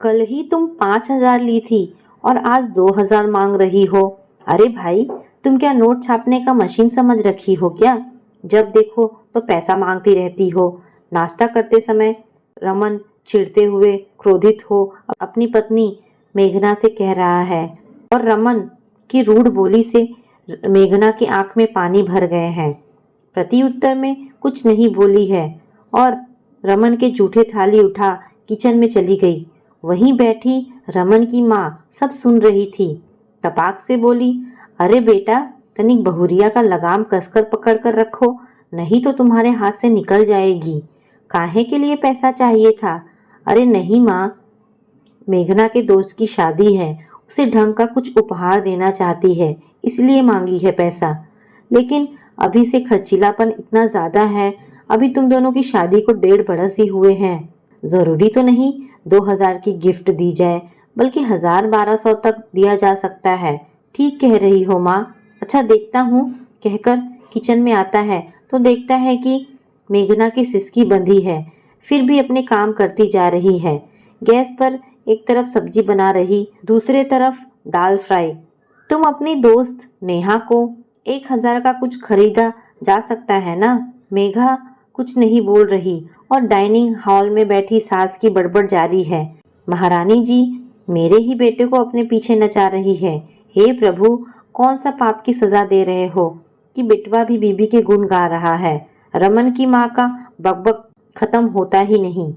कल ही तुम 5,000 ली थी और आज 2,000 मांग रही हो। अरे भाई, तुम क्या नोट छापने का मशीन समझ रखी हो क्या? जब देखो तो पैसा मांगती रहती हो। नाश्ता करते समय रमन चिढ़ते हुए क्रोधित हो अपनी पत्नी मेघना से कह रहा है और रमन की रूढ़ बोली से मेघना की आंख में पानी भर गए हैं। प्रति उत्तर में कुछ नहीं बोली है और रमन के जूठे थाली उठा किचन में चली गई। वहीं बैठी रमन की माँ सब सुन रही थी। तपाक से बोली, अरे बेटा, तनिक बहुरिया का लगाम कसकर पकड़ कर रखो, नहीं तो तुम्हारे हाथ से निकल जाएगी। काहे के लिए पैसा चाहिए था? अरे नहीं माँ, मेघना के दोस्त की शादी है, उसे ढंग का कुछ उपहार देना चाहती है, इसलिए मांगी है पैसा। लेकिन अभी से खर्चीलापन इतना ज्यादा है। अभी तुम दोनों की शादी को 1.5 बरस ही हुए हैं। जरूरी तो नहीं 2,000 की गिफ्ट दी जाए, बल्कि 1,000-1,200 तक दिया जा सकता है। ठीक कह रही हो माँ। अच्छा देखता हूँ, कहकर किचन में आता है तो देखता है कि मेघना की सिसकी बंधी है, फिर भी अपने काम करती जा रही है। गैस पर एक तरफ सब्जी बना रही, दूसरे तरफ दाल फ्राई। तुम अपनी दोस्त नेहा को 1,000 का कुछ खरीदा जा सकता है ना? मेघा कुछ नहीं बोल रही और डाइनिंग हॉल में बैठी सास की बड़बड़ जारी है। महारानी जी मेरे ही बेटे को अपने पीछे नचा रही है। हे प्रभु, कौन सा पाप की सजा दे रहे हो कि बेटवा भी बीबी के गुण गा रहा है। रमन की माँ का बकबक खत्म होता ही नहीं।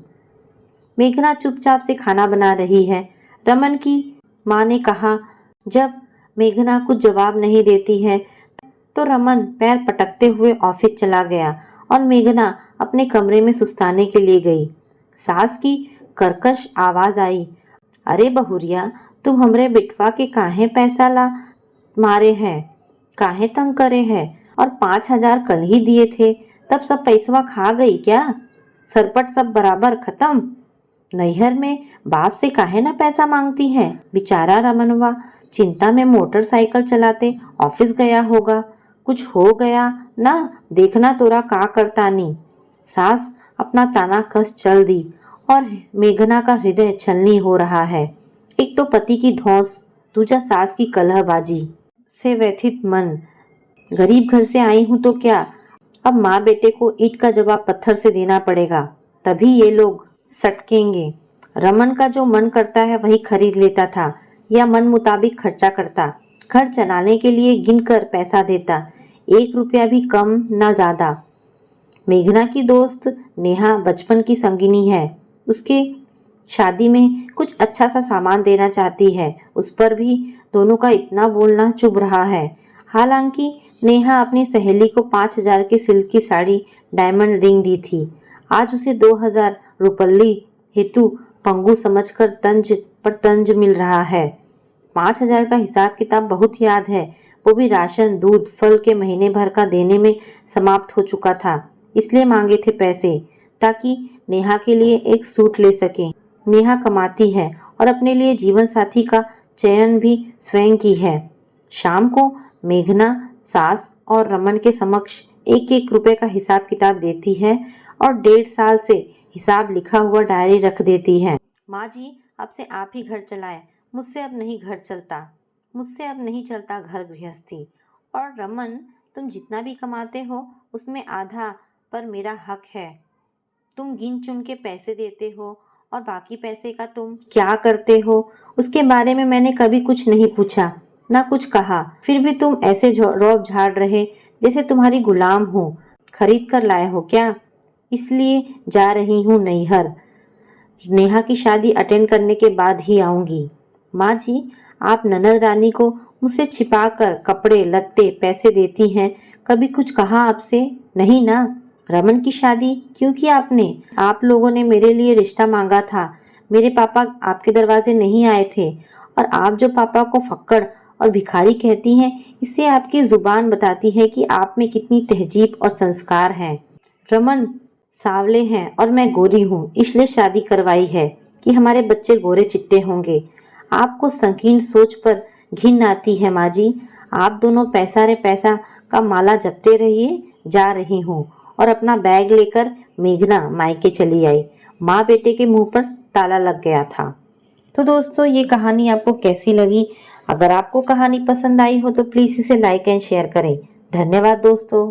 मेघना चुपचाप से खाना बना रही है। रमन की माँ ने कहा, जब मेघना कुछ जवाब नहीं देती है तो रमन पैर पटकते हुए ऑफिस चला गया और मेघना अपने कमरे में सुस्ताने के लिए गई। सास की कर्कश आवाज आई, अरे बहुरिया, तुम हमरे बिटवा के काहे पैसा ला मारे हैं, काहे तंग करे हैं? और 5,000 कल ही दिए थे, तब सब पैसवा खा गई क्या? सरपट सब बराबर खत्म। नैहर में बाप से काहे ना पैसा मांगती है? बेचारा रमनवा चिंता में मोटरसाइकिल चलाते ऑफिस गया होगा। कुछ हो गया ना, देखना तोरा का करतानी। सास अपना ताना कस चल दी और मेघना का हृदय छलनी हो रहा है। एक तो पति की धौंस, दूजा सास की कलहबाजी से व्यथित मन। गरीब घर से आई हूं तो क्या, अब माँ बेटे को ईंट का जवाब पत्थर से देना पड़ेगा, तभी ये लोग सटकेंगे। रमन का जो मन करता है वही खरीद लेता था या मन मुताबिक खर्चा करता। घर चलाने के लिए गिनकर पैसा देता, 1 रुपया भी कम ना ज्यादा। मेघना की दोस्त नेहा बचपन की संगिनी है, उसके शादी में कुछ अच्छा सा सामान देना चाहती है। उस पर भी दोनों का इतना बोलना चुभ रहा है। हालांकि नेहा अपनी सहेली को 5,000 की सिल्क की साड़ी डायमंड रिंग दी थी। आज उसे 2,000 रुपल्ली हेतु पंगु समझकर तंज पर तंज मिल रहा है। 5,000 का हिसाब किताब बहुत याद है, वो भी राशन दूध फल के महीने भर का देने में समाप्त हो चुका था। इसलिए मांगे थे पैसे ताकि नेहा के लिए एक सूट ले सके। नेहा कमाती है और अपने लिए जीवन साथी का चयन भी स्वयं की है। शाम को मेघना सास और रमन के समक्ष 1-1 रुपए का हिसाब किताब देती है और 1.5 साल से हिसाब लिखा हुआ डायरी रख देती है। माँ जी, अब से आप ही घर चलाएं, मुझसे अब नहीं घर चलता, मुझसे अब नहीं चलता घर गृहस्थी। और रमन, तुम जितना भी कमाते हो उसमें आधा पर मेरा हक है। तुम गिन चुन के पैसे देते हो और बाकी पैसे का तुम क्या करते हो उसके बारे में मैंने कभी कुछ नहीं पूछा, ना कुछ कहा। फिर भी तुम ऐसे रौब झाड़ रहे जैसे तुम्हारी गुलाम हूँ। खरीद कर लाए हो क्या? इसलिए जा रही हूँ नैहर। नेहा की शादी अटेंड करने के बाद ही आऊंगी। माँ जी, आप ननद रानी को मुझसे छिपाकर कपड़े लत्ते पैसे देती हैं, कभी कुछ कहा आपसे? नहीं ना। रमन की शादी क्यों की आपने? आप लोगों ने मेरे लिए रिश्ता मांगा था, मेरे पापा आपके दरवाजे नहीं आए थे। और आप जो पापा को फक्कड़ और भिखारी कहती हैं, इससे आपकी जुबान बताती है कि आप में कितनी तहजीब और संस्कार हैं। रमन सांवले हैं और मैं गोरी हूँ, इसलिए शादी करवाई है कि हमारे बच्चे गोरे चिट्टे होंगे। आपको संकीर्ण सोच पर घिन आती है माँ जी। आप दोनों पैसा रे पैसा का माला जपते रहिए। जा रही हूँ। और अपना बैग लेकर मेघना मायके चली आई। माँ बेटे के मुंह पर ताला लग गया था। तो दोस्तों ये कहानी आपको कैसी लगी? अगर आपको कहानी पसंद आई हो तो प्लीज इसे लाइक एंड शेयर करें। धन्यवाद दोस्तों।